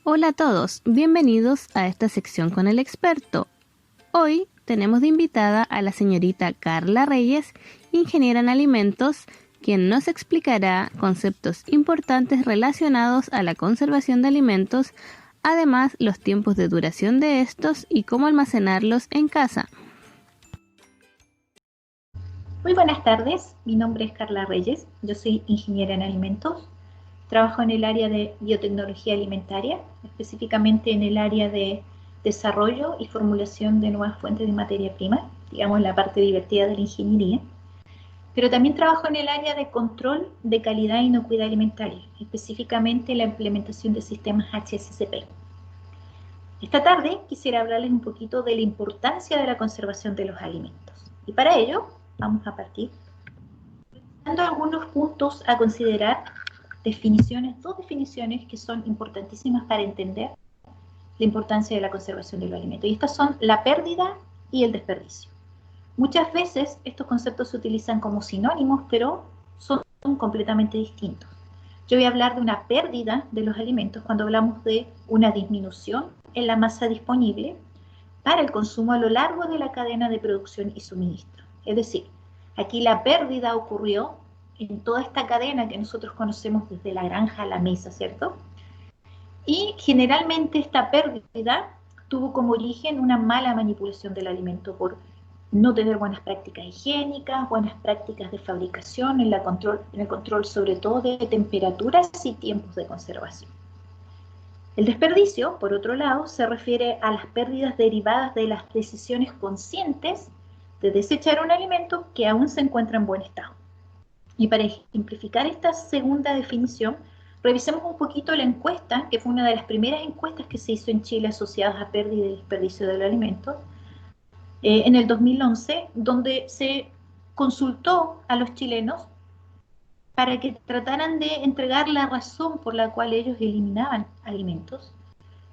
Hola a todos, bienvenidos a esta sección con el experto. Hoy tenemos de invitada a la señorita Carla Reyes, ingeniera en alimentos, quien nos explicará conceptos importantes relacionados a la conservación de alimentos, además los tiempos de duración de estos y cómo almacenarlos en casa. Muy buenas tardes, mi nombre es Carla Reyes, yo soy ingeniera en alimentos, trabajo en el área de biotecnología alimentaria, específicamente en el área de desarrollo y formulación de nuevas fuentes de materia prima, digamos la parte divertida de la ingeniería, pero también trabajo en el área de control de calidad e inocuidad alimentaria, específicamente la implementación de sistemas HACCP. Esta tarde quisiera hablarles un poquito de la importancia de la conservación de los alimentos, y para ello vamos a partir dando algunos puntos a considerar, dos definiciones que son importantísimas para entender la importancia de la conservación de los alimentos, y estas son la pérdida y el desperdicio. Muchas veces estos conceptos se utilizan como sinónimos, pero son completamente distintos. Yo voy a hablar de una pérdida de los alimentos cuando hablamos de una disminución en la masa disponible para el consumo a lo largo de la cadena de producción y suministro. Es decir, aquí la pérdida ocurrió en toda esta cadena que nosotros conocemos desde la granja a la mesa, ¿cierto? Y generalmente esta pérdida tuvo como origen una mala manipulación del alimento por no tener buenas prácticas higiénicas, buenas prácticas de fabricación, en el control sobre todo de temperaturas y tiempos de conservación. El desperdicio, por otro lado, se refiere a las pérdidas derivadas de las decisiones conscientes de desechar un alimento que aún se encuentra en buen estado. Y para ejemplificar esta segunda definición, revisemos un poquito la encuesta, que fue una de las primeras encuestas que se hizo en Chile asociadas a pérdida y desperdicio del alimento, en el 2011, donde se consultó a los chilenos para que trataran de entregar la razón por la cual ellos eliminaban alimentos.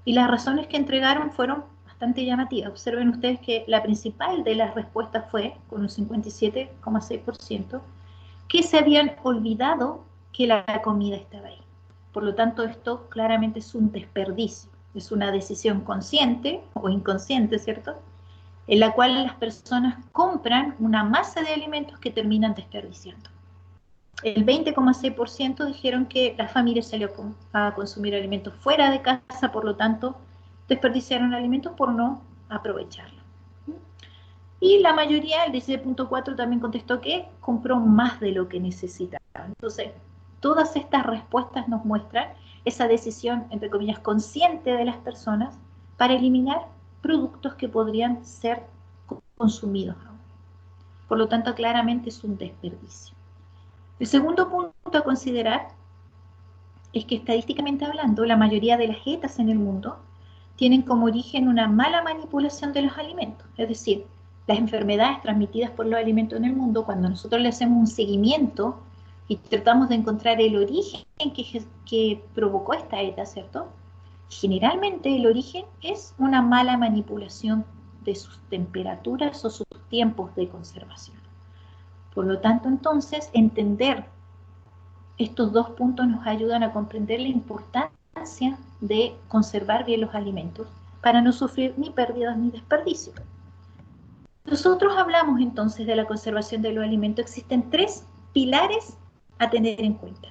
Y las razones que entregaron fueron bastante llamativas. Observen ustedes que la principal de las respuestas fue, con un 57,6%, que se habían olvidado que la comida estaba ahí. Por lo tanto, esto claramente es un desperdicio. Es una decisión consciente o inconsciente, ¿cierto?, en la cual las personas compran una masa de alimentos que terminan desperdiciando. El 20,6% dijeron que la familia salió a consumir alimentos fuera de casa, por lo tanto, desperdiciaron alimentos por no aprovecharlo. Y la mayoría, el 16,4%, también contestó que compró más de lo que necesitaba. Entonces, todas estas respuestas nos muestran esa decisión, entre comillas, consciente de las personas para eliminar productos que podrían ser consumidos aún. Por lo tanto, claramente es un desperdicio. El segundo punto a considerar es que estadísticamente hablando, la mayoría de las dietas en el mundo tienen como origen una mala manipulación de los alimentos. Es decir, las enfermedades transmitidas por los alimentos en el mundo, cuando nosotros le hacemos un seguimiento y tratamos de encontrar el origen que provocó esta dieta, ¿cierto? Generalmente el origen es una mala manipulación de sus temperaturas o sus tiempos de conservación. Por lo tanto, entonces, entender estos dos puntos nos ayudan a comprender la importancia de conservar bien los alimentos para no sufrir ni pérdidas ni desperdicios. Nosotros hablamos entonces de la conservación de los alimentos. Existen tres pilares a tener en cuenta.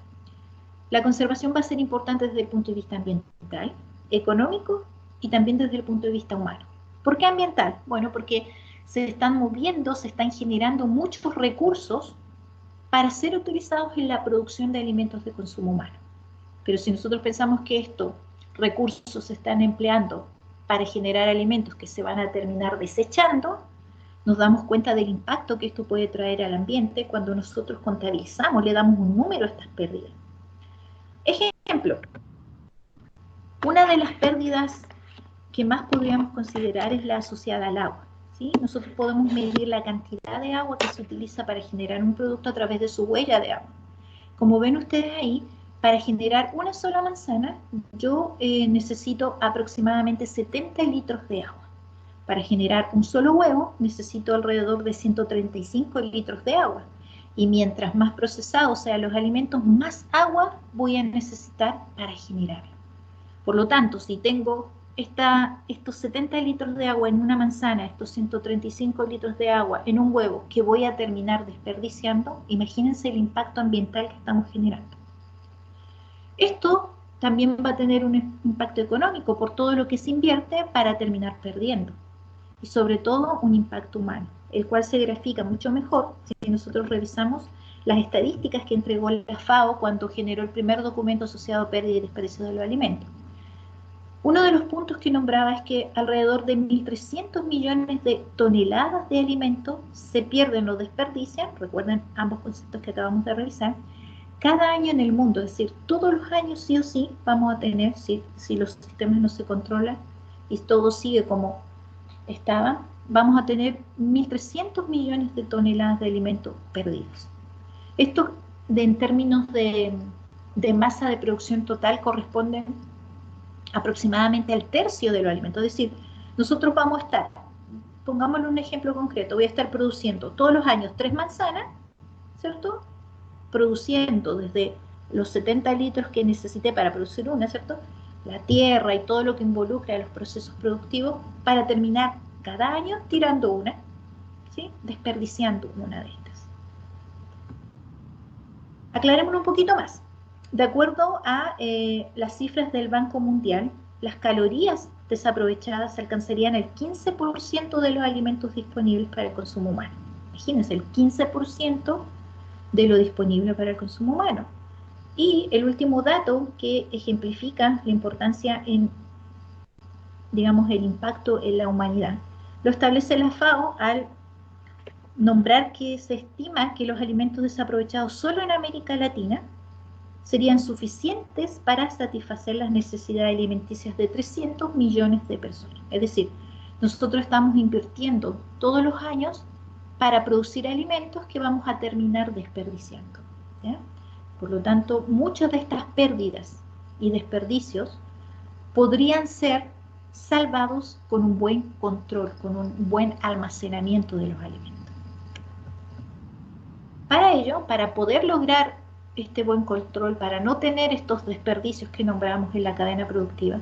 La conservación va a ser importante desde el punto de vista ambiental, económico y también desde el punto de vista humano. ¿Por qué ambiental? Bueno, porque se están moviendo, se están generando muchos recursos para ser utilizados en la producción de alimentos de consumo humano. Pero si nosotros pensamos que estos recursos se están empleando para generar alimentos que se van a terminar desechando, nos damos cuenta del impacto que esto puede traer al ambiente cuando nosotros contabilizamos, le damos un número a estas pérdidas. Ejemplo, una de las pérdidas que más podríamos considerar es la asociada al agua. ¿Sí? Nosotros podemos medir la cantidad de agua que se utiliza para generar un producto a través de su huella de agua. Como ven ustedes ahí, para generar una sola manzana, yo necesito aproximadamente 70 litros de agua. Para generar un solo huevo, necesito alrededor de 135 litros de agua. Y mientras más procesados sean los alimentos, más agua voy a necesitar para generarlo. Por lo tanto, si tengo estos 70 litros de agua en una manzana, estos 135 litros de agua en un huevo que voy a terminar desperdiciando, imagínense el impacto ambiental que estamos generando. Esto también va a tener un impacto económico por todo lo que se invierte para terminar perdiendo. Y sobre todo un impacto humano, el cual se grafica mucho mejor si nosotros revisamos las estadísticas que entregó la FAO cuando generó el primer documento asociado a pérdida y desperdicio de los alimentos. Uno de los puntos que nombraba es que alrededor de 1.300 millones de toneladas de alimentos se pierden o desperdician, recuerden ambos conceptos que acabamos de revisar, cada año en el mundo, es decir, todos los años sí o sí vamos a tener, si los sistemas no se controlan y todo sigue como estaba, vamos a tener 1.300 millones de toneladas de alimentos perdidos. Esto en términos de masa de producción total corresponden aproximadamente al tercio de los alimentos. Es decir, nosotros vamos a estar, pongámosle un ejemplo concreto, voy a estar produciendo todos los años 3 manzanas, ¿cierto? Produciendo desde los 70 litros que necesité para producir una, ¿cierto? La tierra y todo lo que involucra los procesos productivos para terminar cada año tirando una, ¿sí? Desperdiciando una de estas. Aclarémoslo un poquito más. De acuerdo a las cifras del Banco Mundial, las calorías desaprovechadas alcanzarían el 15% de los alimentos disponibles para el consumo humano. Imagínense, el 15% de lo disponible para el consumo humano. Y el último dato que ejemplifica la importancia en, digamos, el impacto en la humanidad, lo establece la FAO al nombrar que se estima que los alimentos desaprovechados solo en América Latina serían suficientes para satisfacer las necesidades alimenticias de 300 millones de personas. Es decir, nosotros estamos invirtiendo todos los años para producir alimentos que vamos a terminar desperdiciando, ¿ya? Por lo tanto, muchas de estas pérdidas y desperdicios podrían ser salvados con un buen control, con un buen almacenamiento de los alimentos. Para ello, para poder lograr este buen control, para no tener estos desperdicios que nombramos en la cadena productiva,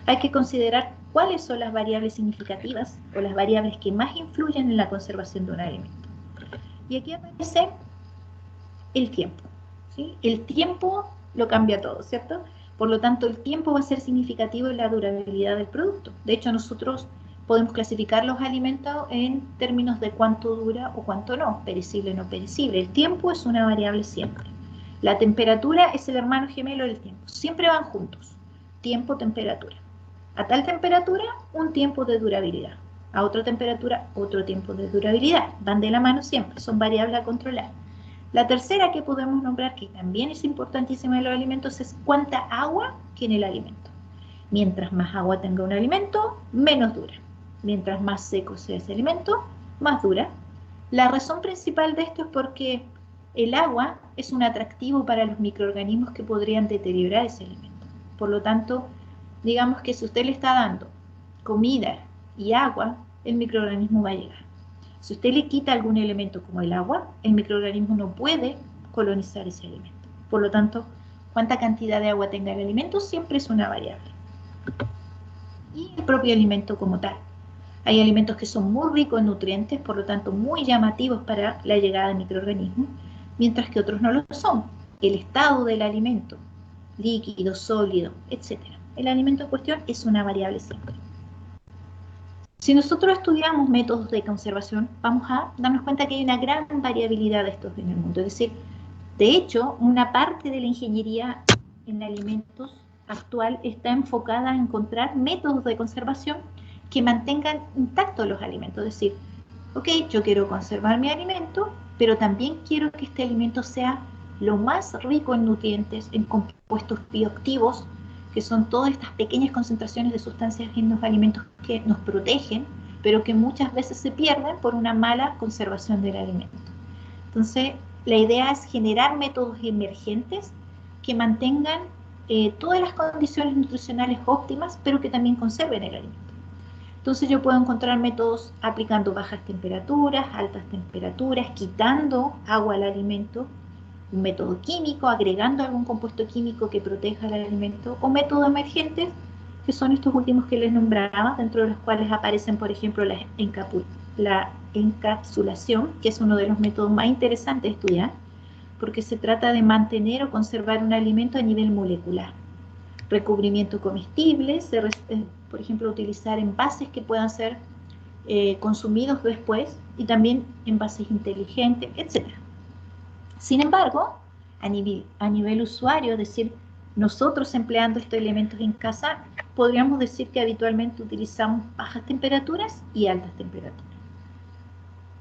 hay que considerar cuáles son las variables significativas o las variables que más influyen en la conservación de un alimento. Y aquí aparece el tiempo, ¿sí? El tiempo lo cambia todo, ¿cierto? Por lo tanto, el tiempo va a ser significativo en la durabilidad del producto. De hecho, nosotros podemos clasificar los alimentos en términos de cuánto dura o cuánto no, perecible o no perecible. El tiempo es una variable siempre. La temperatura es el hermano gemelo del tiempo. Siempre van juntos. Tiempo, temperatura. A tal temperatura, un tiempo de durabilidad. A otra temperatura, otro tiempo de durabilidad. Van de la mano siempre, son variables a controlar. La tercera que podemos nombrar, que también es importantísima en los alimentos, es cuánta agua tiene el alimento. Mientras más agua tenga un alimento, menos dura. Mientras más seco sea ese alimento, más dura. La razón principal de esto es porque el agua es un atractivo para los microorganismos que podrían deteriorar ese alimento. Por lo tanto, digamos que si usted le está dando comida y agua, el microorganismo va a llegar. Si usted le quita algún elemento como el agua, el microorganismo no puede colonizar ese alimento. Por lo tanto, cuánta cantidad de agua tenga el alimento siempre es una variable. Y el propio alimento como tal. Hay alimentos que son muy ricos en nutrientes, por lo tanto muy llamativos para la llegada de microorganismos, mientras que otros no lo son. El estado del alimento, líquido, sólido, etc. El alimento en cuestión es una variable siempre. Si nosotros estudiamos métodos de conservación, vamos a darnos cuenta que hay una gran variabilidad de estos en el mundo. Es decir, de hecho, una parte de la ingeniería en alimentos actual está enfocada a encontrar métodos de conservación que mantengan intactos los alimentos. Es decir, ok, yo quiero conservar mi alimento, pero también quiero que este alimento sea lo más rico en nutrientes, en compuestos bioactivos, que son todas estas pequeñas concentraciones de sustancias en los alimentos que nos protegen, pero que muchas veces se pierden por una mala conservación del alimento. Entonces, la idea es generar métodos emergentes que mantengan todas las condiciones nutricionales óptimas, pero que también conserven el alimento. Entonces yo puedo encontrar métodos aplicando bajas temperaturas, altas temperaturas, quitando agua al alimento, un método químico, agregando algún compuesto químico que proteja el alimento, o métodos emergentes que son estos últimos que les nombraba, dentro de los cuales aparecen, por ejemplo, la encapsulación, que es uno de los métodos más interesantes de estudiar, porque se trata de mantener o conservar un alimento a nivel molecular. Recubrimiento comestible, por ejemplo, utilizar envases que puedan ser consumidos después, y también envases inteligentes, etc. Sin embargo, a nivel usuario, es decir, nosotros empleando estos elementos en casa, podríamos decir que habitualmente utilizamos bajas temperaturas y altas temperaturas.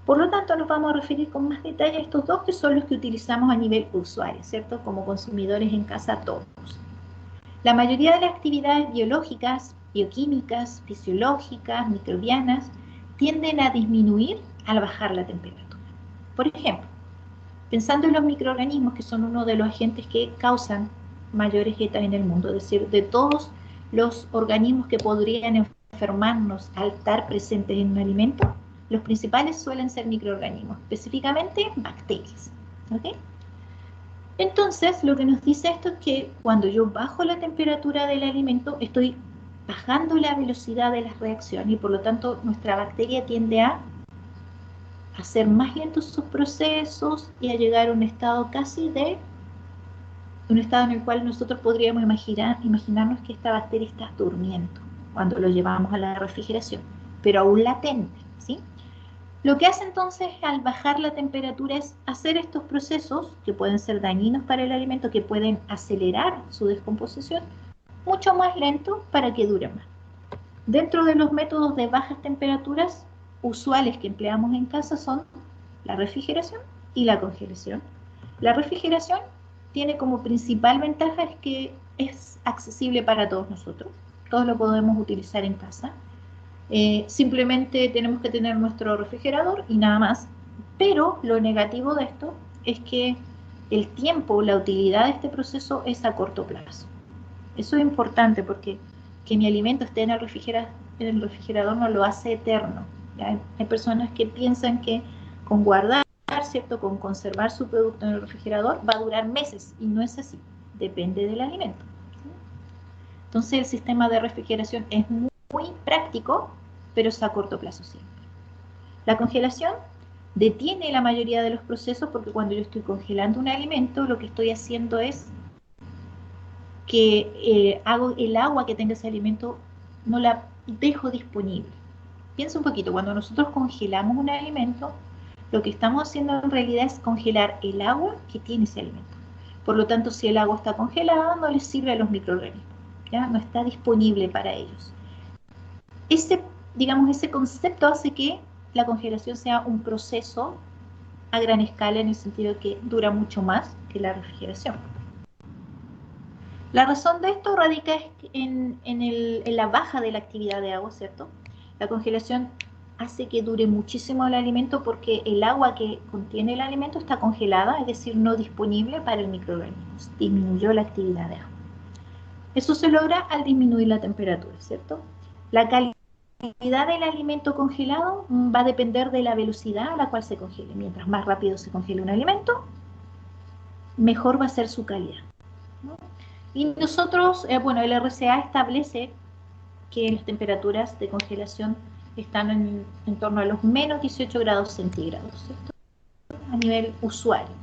Por lo tanto, nos vamos a referir con más detalle a estos dos, que son los que utilizamos a nivel usuario, ¿cierto? Como consumidores en casa todos. La mayoría de las actividades biológicas, bioquímicas, fisiológicas, microbianas, tienden a disminuir al bajar la temperatura. Por ejemplo, pensando en los microorganismos, que son uno de los agentes que causan mayores ETA en el mundo, es decir, de todos los organismos que podrían enfermarnos al estar presentes en un alimento, los principales suelen ser microorganismos, específicamente bacterias. ¿Okay? Entonces, lo que nos dice esto es que cuando yo bajo la temperatura del alimento, estoy bajando la velocidad de las reacciones y por lo tanto nuestra bacteria tiende a hacer más lentos sus procesos y a llegar a un estado un estado en el cual nosotros podríamos imaginarnos que esta bacteria está durmiendo cuando lo llevamos a la refrigeración, pero aún latente, ¿sí? Lo que hace entonces al bajar la temperatura es hacer estos procesos que pueden ser dañinos para el alimento, que pueden acelerar su descomposición, mucho más lento para que dure más. Dentro de los métodos de bajas temperaturas usuales que empleamos en casa son la refrigeración y la congelación. La refrigeración tiene como principal ventaja es que es accesible para todos nosotros, todos lo podemos utilizar en casa. Simplemente tenemos que tener nuestro refrigerador y nada más, pero lo negativo de esto es que el tiempo, la utilidad de este proceso es a corto plazo. Eso es importante porque que mi alimento esté en el refrigerador no lo hace eterno. ¿Ya? Hay personas que piensan que con guardar, ¿cierto? Con conservar su producto en el refrigerador va a durar meses y no es así, depende del alimento. ¿Sí? Entonces el sistema de refrigeración es muy práctico, pero es a corto plazo siempre. La congelación detiene la mayoría de los procesos porque cuando yo estoy congelando un alimento, lo que estoy haciendo es que hago el agua que tenga ese alimento, no la dejo disponible. Piensa un poquito, cuando nosotros congelamos un alimento, lo que estamos haciendo en realidad es congelar el agua que tiene ese alimento. Por lo tanto, si el agua está congelada, no les sirve a los microorganismos, ¿ya? No está disponible para ellos. Ese concepto hace que la congelación sea un proceso a gran escala, en el sentido de que dura mucho más que la refrigeración. La razón de esto radica en la baja de la actividad de agua, ¿cierto? La congelación hace que dure muchísimo el alimento porque el agua que contiene el alimento está congelada, es decir, no disponible para el microorganismo. Disminuyó la actividad de agua. Eso se logra al disminuir la temperatura, ¿cierto? La calidad del alimento congelado va a depender de la velocidad a la cual se congele. Mientras más rápido se congele un alimento, mejor va a ser su calidad, ¿no? Y nosotros, el RCA establece que las temperaturas de congelación están en torno a los menos 18 grados centígrados, ¿cierto? A nivel usuario.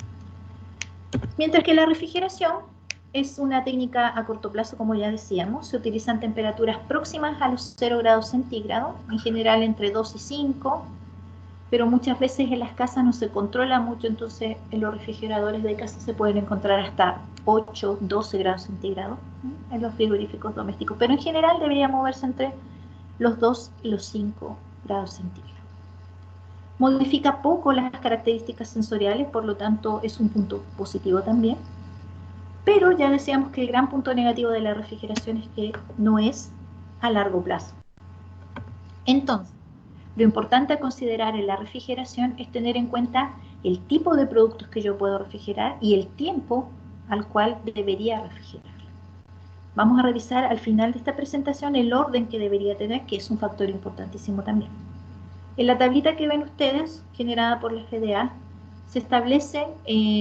Mientras que la refrigeración es una técnica a corto plazo, como ya decíamos, se utilizan temperaturas próximas a los 0 grados centígrados, en general entre 2 y 5, pero muchas veces en las casas no se controla mucho, entonces en los refrigeradores de casa se pueden encontrar hasta 8, 12 grados centígrados en los frigoríficos domésticos, pero en general debería moverse entre los 2 y los 5 grados centígrados. Modifica poco las características sensoriales, por lo tanto es un punto positivo también, pero ya decíamos que el gran punto negativo de la refrigeración es que no es a largo plazo. Entonces, lo importante a considerar en la refrigeración es tener en cuenta el tipo de productos que yo puedo refrigerar y el tiempo al cual debería refrigerar. Vamos a revisar al final de esta presentación el orden que debería tener, que es un factor importantísimo también. En la tablita que ven ustedes, generada por la FDA, se establecen,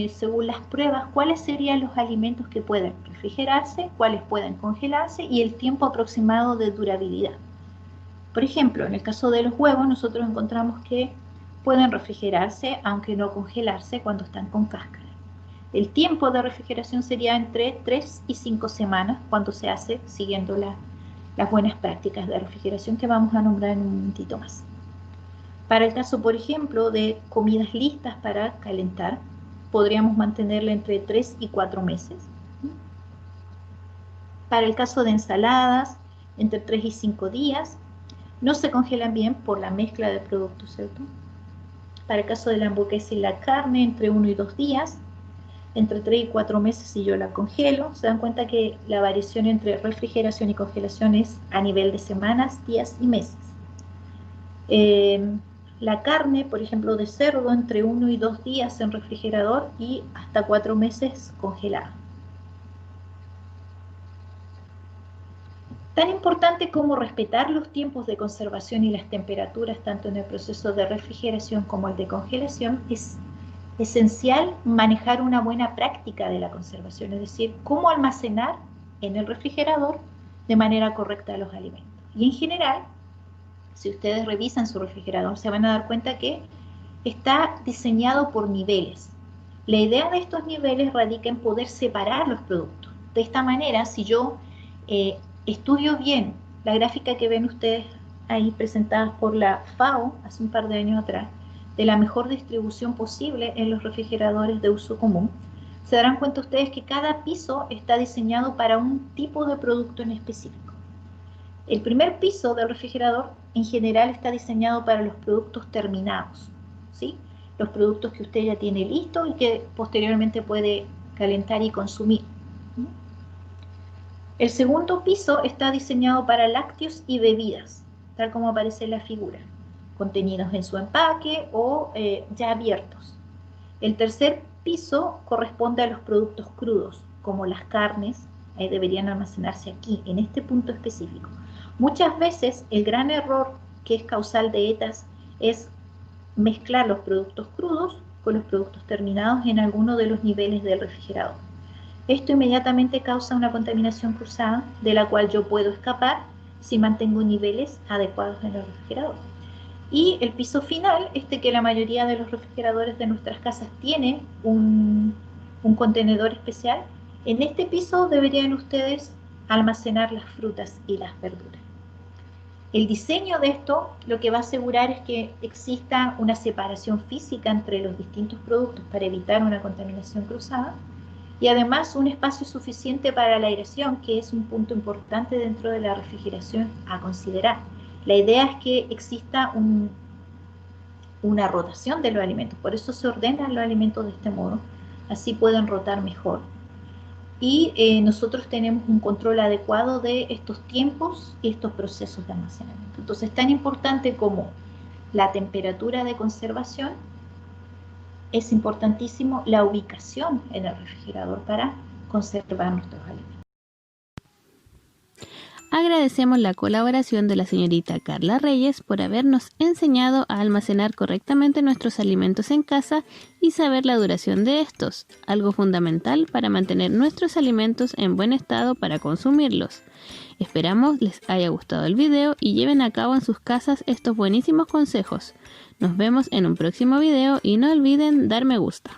según las pruebas, cuáles serían los alimentos que pueden refrigerar. refrigerarse, cuáles pueden congelarse y el tiempo aproximado de durabilidad. Por ejemplo, en el caso de los huevos, nosotros encontramos que pueden refrigerarse, aunque no congelarse cuando están con cáscara. El tiempo de refrigeración sería entre 3 y 5 semanas cuando se hace siguiendo las buenas prácticas de refrigeración que vamos a nombrar en un momentito más. Para el caso, por ejemplo, de comidas listas para calentar, podríamos mantenerla entre 3 y 4 meses. Para el caso de ensaladas, entre 3 y 5 días. No se congelan bien por la mezcla de productos, ¿cierto? Para el caso de la hamburguesa y la carne, entre 1 y 2 días. Entre 3 y 4 meses si yo la congelo. Se dan cuenta que la variación entre refrigeración y congelación es a nivel de semanas, días y meses. La carne, por ejemplo, de cerdo, entre 1 y 2 días en refrigerador y hasta 4 meses congelada. Tan importante como respetar los tiempos de conservación y las temperaturas, tanto en el proceso de refrigeración como el de congelación, es esencial manejar una buena práctica de la conservación, es decir, cómo almacenar en el refrigerador de manera correcta los alimentos. Y en general, si ustedes revisan su refrigerador, se van a dar cuenta que está diseñado por niveles. La idea de estos niveles radica en poder separar los productos. De esta manera, si yo estudio bien la gráfica que ven ustedes ahí presentada por la FAO hace un par de años atrás, de la mejor distribución posible en los refrigeradores de uso común, se darán cuenta ustedes que cada piso está diseñado para un tipo de producto en específico. El primer piso del refrigerador en general está diseñado para los productos terminados, ¿sí? Los productos que usted ya tiene listo y que posteriormente puede calentar y consumir. El segundo piso está diseñado para lácteos y bebidas, tal como aparece en la figura, contenidos en su empaque o ya abiertos. El tercer piso corresponde a los productos crudos, como las carnes, deberían almacenarse aquí, en este punto específico. Muchas veces el gran error que es causal de ETAs es mezclar los productos crudos con los productos terminados en alguno de los niveles del refrigerador. Esto inmediatamente causa una contaminación cruzada de la cual yo puedo escapar si mantengo niveles adecuados en el refrigerador. Y el piso final, que la mayoría de los refrigeradores de nuestras casas tiene un contenedor especial, en este piso deberían ustedes almacenar las frutas y las verduras. El diseño de esto lo que va a asegurar es que exista una separación física entre los distintos productos para evitar una contaminación cruzada y además un espacio suficiente para la aireación, que es un punto importante dentro de la refrigeración a considerar. La idea es que exista una rotación de los alimentos, por eso se ordenan los alimentos de este modo, así pueden rotar mejor. Y nosotros tenemos un control adecuado de estos tiempos y estos procesos de almacenamiento. Entonces, tan importante como la temperatura de conservación, es importantísimo la ubicación en el refrigerador para conservar nuestros alimentos. Agradecemos la colaboración de la señorita Carla Reyes por habernos enseñado a almacenar correctamente nuestros alimentos en casa y saber la duración de estos, algo fundamental para mantener nuestros alimentos en buen estado para consumirlos. Esperamos les haya gustado el video y lleven a cabo en sus casas estos buenísimos consejos. Nos vemos en un próximo video y no olviden dar me gusta.